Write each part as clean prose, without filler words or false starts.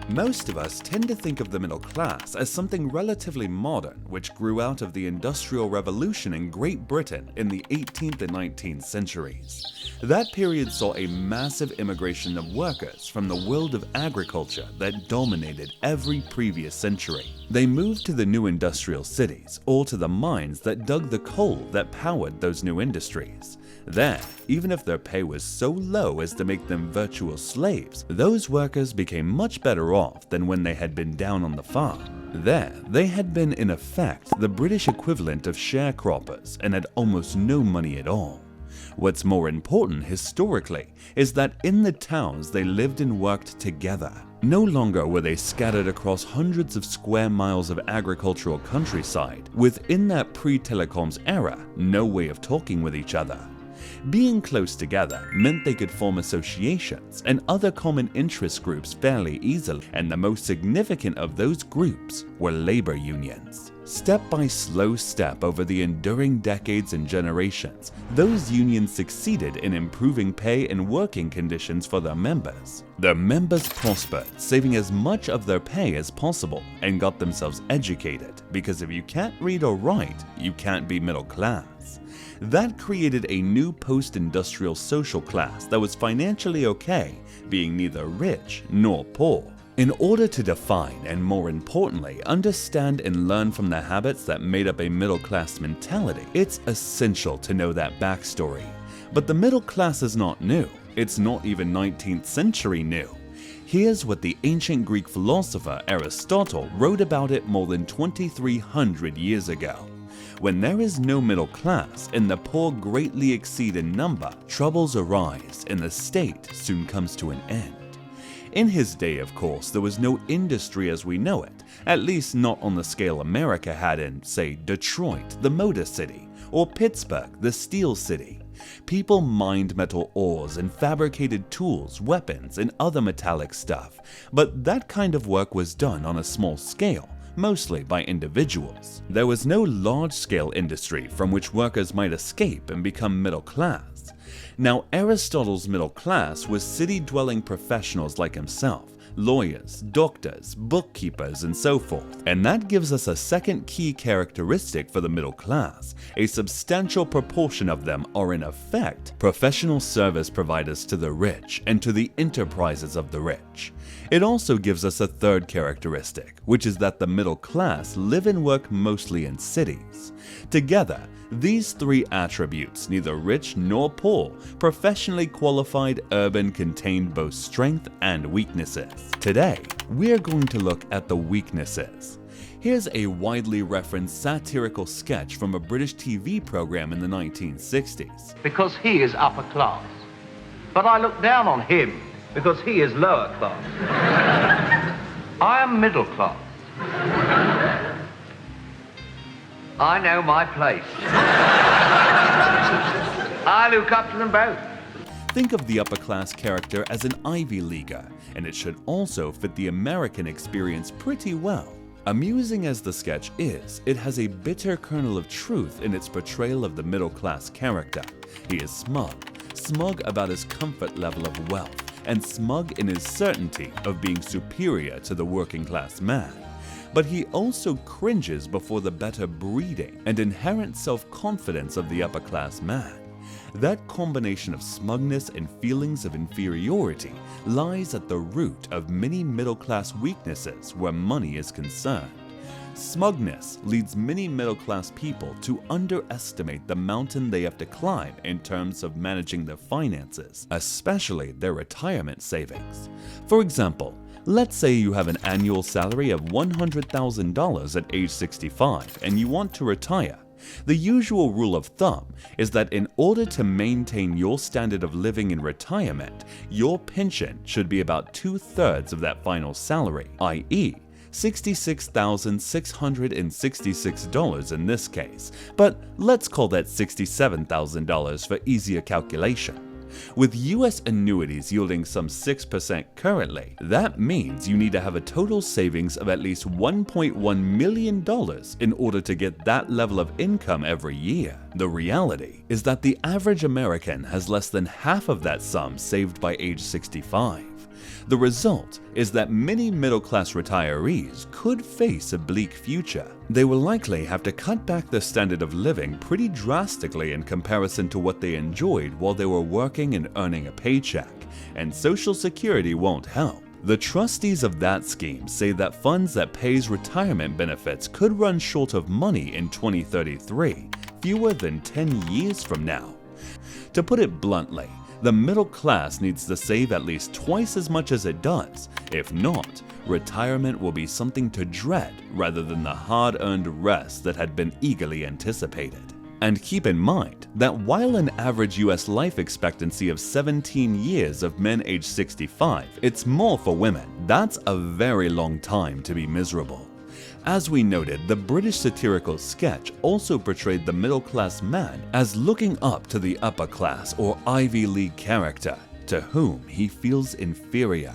Most of us tend to think of the middle class as something relatively modern, which grew out of the Industrial Revolution in Great Britain in the 18th and 19th centuries. That period saw a massive immigration of workers from the world of agriculture that dominated every previous century. They moved to the new industrial cities or to the mines that dug the coal that powered those new industries. There, even if their pay was so low as to make them virtual slaves, those workers became much better off than when they had been down on the farm. There, they had been in effect the British equivalent of sharecroppers and had almost no money at all. What's more important historically is that in the towns they lived and worked together. No longer were they scattered across hundreds of square miles of agricultural countryside, within that pre-telecoms era, no way of talking with each other. Being close together meant they could form associations and other common interest groups fairly easily, and the most significant of those groups were labor unions. Step by slow step over the enduring decades and generations, those unions succeeded in improving pay and working conditions for their members. Their members prospered, saving as much of their pay as possible, and got themselves educated, because if you can't read or write, you can't be middle class. That created a new post-industrial social class that was financially okay, being neither rich nor poor. In order to define and, more importantly, understand and learn from the habits that made up a middle-class mentality, it's essential to know that backstory. But the middle class is not new. It's not even 19th century new. Here's what the ancient Greek philosopher Aristotle wrote about it more than 2,300 years ago. When there is no middle class and the poor greatly exceed in number, troubles arise and the state soon comes to an end. In his day, of course, there was no industry as we know it, at least not on the scale America had in, say, Detroit, the Motor City, or Pittsburgh, the Steel City. People mined metal ores and fabricated tools, weapons, and other metallic stuff, but that kind of work was done on a small scale, mostly by individuals. There was no large-scale industry from which workers might escape and become middle class. Now, Aristotle's middle class was city-dwelling professionals like himself, lawyers, doctors, bookkeepers, and so forth. And that gives us a second key characteristic for the middle class. A substantial proportion of them are in effect professional service providers to the rich and to the enterprises of the rich. It also gives us a third characteristic, which is that the middle class live and work mostly in cities. Together, these three attributes, neither rich nor poor, professionally qualified urban, contain both strength and weaknesses. Today, we're going to look at the weaknesses. Here's a widely referenced satirical sketch from a British TV program in the 1960s. Because he is upper class, but I look down on him because he is lower class. I am middle class. I know my place. I look up to them both. Think of the upper class character as an Ivy Leaguer, and it should also fit the American experience pretty well. Amusing as the sketch is, it has a bitter kernel of truth in its portrayal of the middle class character. He is smug about his comfort level of wealth, and smug in his certainty of being superior to the working class man. But he also cringes before the better breeding and inherent self-confidence of the upper-class man. That combination of smugness and feelings of inferiority lies at the root of many middle-class weaknesses where money is concerned. Smugness leads many middle-class people to underestimate the mountain they have to climb in terms of managing their finances, especially their retirement savings. For example, let's say you have an annual salary of $100,000 at age 65 and you want to retire. The usual rule of thumb is that in order to maintain your standard of living in retirement, your pension should be about 2/3 of that final salary, i.e., $66,666 in this case, but let's call that $67,000 for easier calculation. With US annuities yielding some 6% currently, that means you need to have a total savings of at least $1.1 million in order to get that level of income every year. The reality is that the average American has less than half of that sum saved by age 65. The result is that many middle-class retirees could face a bleak future. They will likely have to cut back their standard of living pretty drastically in comparison to what they enjoyed while they were working and earning a paycheck, and Social Security won't help. The trustees of that scheme say that funds that pays retirement benefits could run short of money in 2033, fewer than 10 years from now. To put it bluntly, the middle class needs to save at least twice as much as it does. If not, retirement will be something to dread rather than the hard-earned rest that had been eagerly anticipated. And keep in mind that while an average US life expectancy of 17 years of men aged 65, it's more for women. That's a very long time to be miserable. As we noted, the British satirical sketch also portrayed the middle-class man as looking up to the upper-class or Ivy League character, to whom he feels inferior.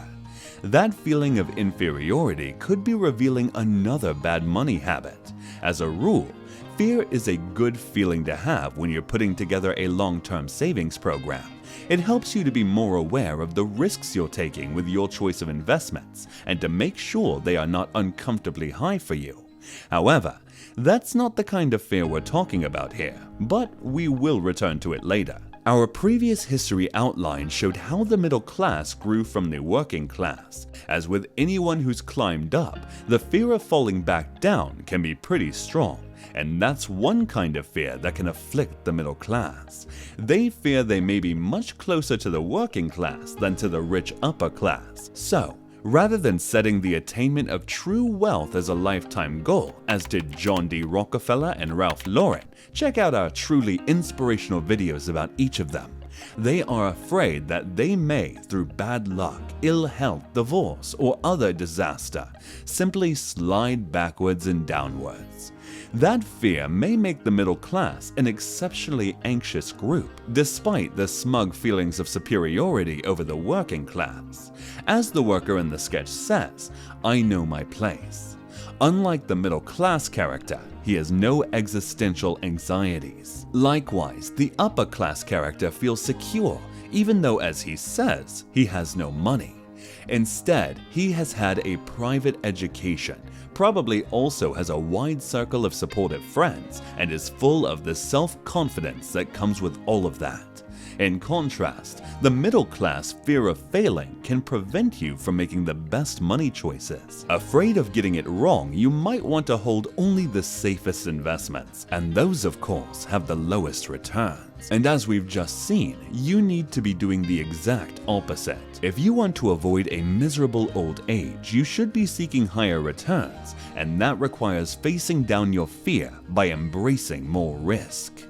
That feeling of inferiority could be revealing another bad money habit. As a rule, fear is a good feeling to have when you're putting together a long-term savings program. It helps you to be more aware of the risks you're taking with your choice of investments and to make sure they are not uncomfortably high for you. However, that's not the kind of fear we're talking about here, but we will return to it later. Our previous history outline showed how the middle class grew from the working class. As with anyone who's climbed up, the fear of falling back down can be pretty strong. And that's one kind of fear that can afflict the middle class. They fear they may be much closer to the working class than to the rich upper class. So, rather than setting the attainment of true wealth as a lifetime goal, as did John D. Rockefeller and Ralph Lauren, check out our truly inspirational videos about each of them. They are afraid that they may, through bad luck, ill health, divorce, or other disaster, simply slide backwards and downwards. That fear may make the middle class an exceptionally anxious group, despite the smug feelings of superiority over the working class. As the worker in the sketch says, "I know my place." Unlike the middle class character, he has no existential anxieties. Likewise, the upper class character feels secure, even though, as he says, he has no money. Instead, he has had a private education, probably also has a wide circle of supportive friends, and is full of the self-confidence that comes with all of that. In contrast, the middle class fear of failing can prevent you from making the best money choices. Afraid of getting it wrong, you might want to hold only the safest investments, and those of course have the lowest returns. And as we've just seen, you need to be doing the exact opposite. If you want to avoid a miserable old age, you should be seeking higher returns, and that requires facing down your fear by embracing more risk.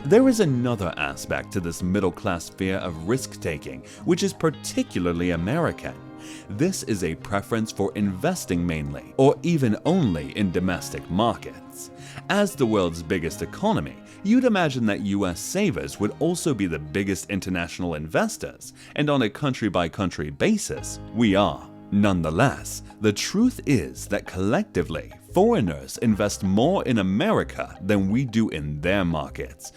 There is another aspect to this middle-class fear of risk-taking, which is particularly American. This is a preference for investing mainly, or even only in domestic markets. As the world's biggest economy, you'd imagine that US savers would also be the biggest international investors, and on a country-by-country basis, we are. Nonetheless, the truth is that collectively, foreigners invest more in America than we do in their markets.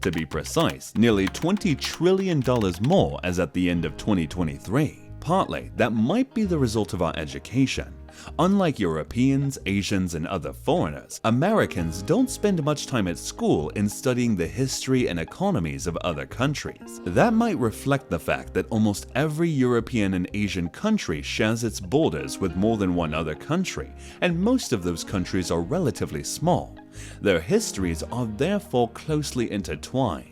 To be precise, nearly $20 trillion more as at the end of 2023. Partly, that might be the result of our education. Unlike Europeans, Asians, and other foreigners, Americans don't spend much time at school in studying the history and economies of other countries. That might reflect the fact that almost every European and Asian country shares its borders with more than one other country, and most of those countries are relatively small. Their histories are therefore closely intertwined.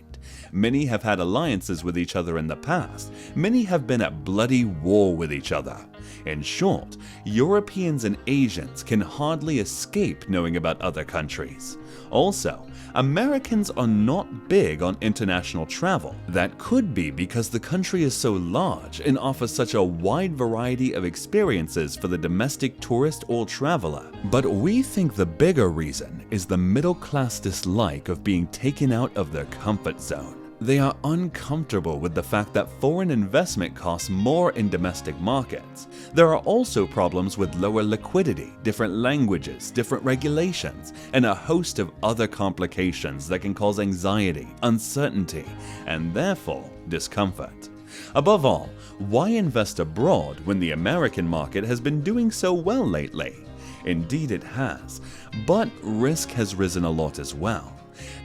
Many have had alliances with each other in the past. Many have been at bloody war with each other. In short, Europeans and Asians can hardly escape knowing about other countries. Also, Americans are not big on international travel. That could be because the country is so large and offers such a wide variety of experiences for the domestic tourist or traveler. But we think the bigger reason is the middle-class dislike of being taken out of their comfort zone. They are uncomfortable with the fact that foreign investment costs more in domestic markets. There are also problems with lower liquidity, different languages, different regulations, and a host of other complications that can cause anxiety, uncertainty, and therefore discomfort. Above all, why invest abroad when the American market has been doing so well lately? Indeed it has, but risk has risen a lot as well.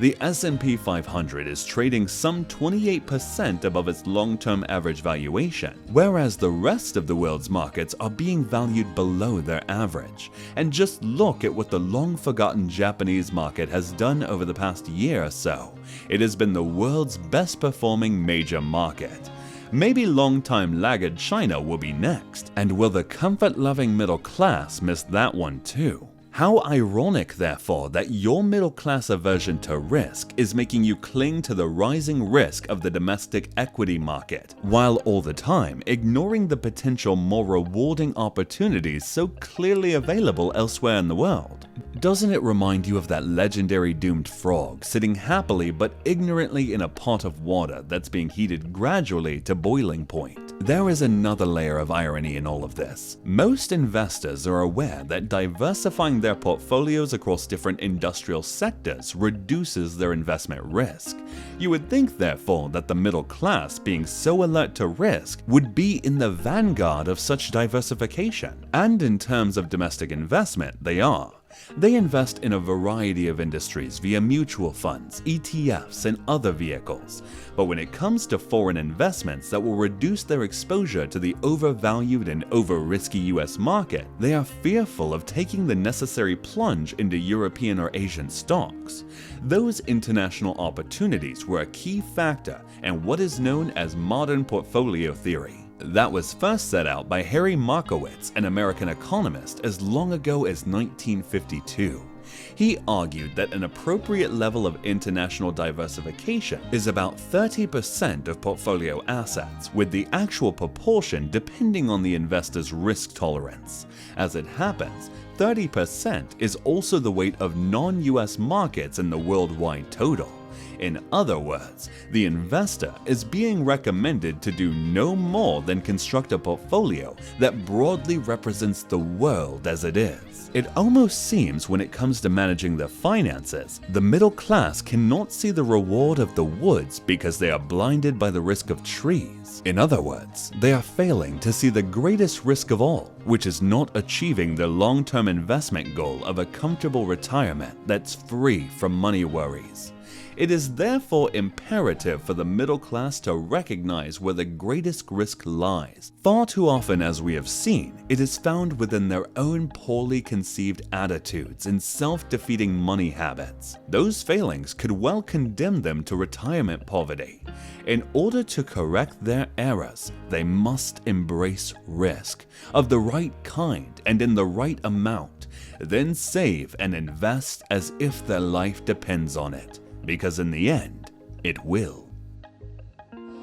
The S&P 500 is trading some 28% above its long-term average valuation, whereas the rest of the world's markets are being valued below their average. And just look at what the long-forgotten Japanese market has done over the past year or so. It has been the world's best-performing major market. Maybe long-time laggard China will be next, and will the comfort-loving middle class miss that one too? How ironic, therefore, that your middle-class aversion to risk is making you cling to the rising risk of the domestic equity market, while all the time ignoring the potential more rewarding opportunities so clearly available elsewhere in the world. Doesn't it remind you of that legendary doomed frog sitting happily but ignorantly in a pot of water that's being heated gradually to boiling point? There is another layer of irony in all of this. Most investors are aware that diversifying their portfolios across different industrial sectors reduces their investment risk. You would think, therefore, that the middle class, being so alert to risk, would be in the vanguard of such diversification. And in terms of domestic investment, they are. They invest in a variety of industries via mutual funds, ETFs, and other vehicles. But when it comes to foreign investments that will reduce their exposure to the overvalued and over-risky US market, they are fearful of taking the necessary plunge into European or Asian stocks. Those international opportunities were a key factor in what is known as modern portfolio theory. That was first set out by Harry Markowitz, an American economist, as long ago as 1952. He argued that an appropriate level of international diversification is about 30% of portfolio assets, with the actual proportion depending on the investor's risk tolerance. As it happens, 30% is also the weight of non-US markets in the worldwide total. In other words, the investor is being recommended to do no more than construct a portfolio that broadly represents the world as it is. It almost seems when it comes to managing their finances, the middle class cannot see the reward of the woods because they are blinded by the risk of trees. In other words, they are failing to see the greatest risk of all, which is not achieving their long-term investment goal of a comfortable retirement that's free from money worries. It is therefore imperative for the middle class to recognize where the greatest risk lies. Far too often, as we have seen, it is found within their own poorly conceived attitudes and self-defeating money habits. Those failings could well condemn them to retirement poverty. In order to correct their errors, they must embrace risk of the right kind and in the right amount, then save and invest as if their life depends on it. Because in the end, it will.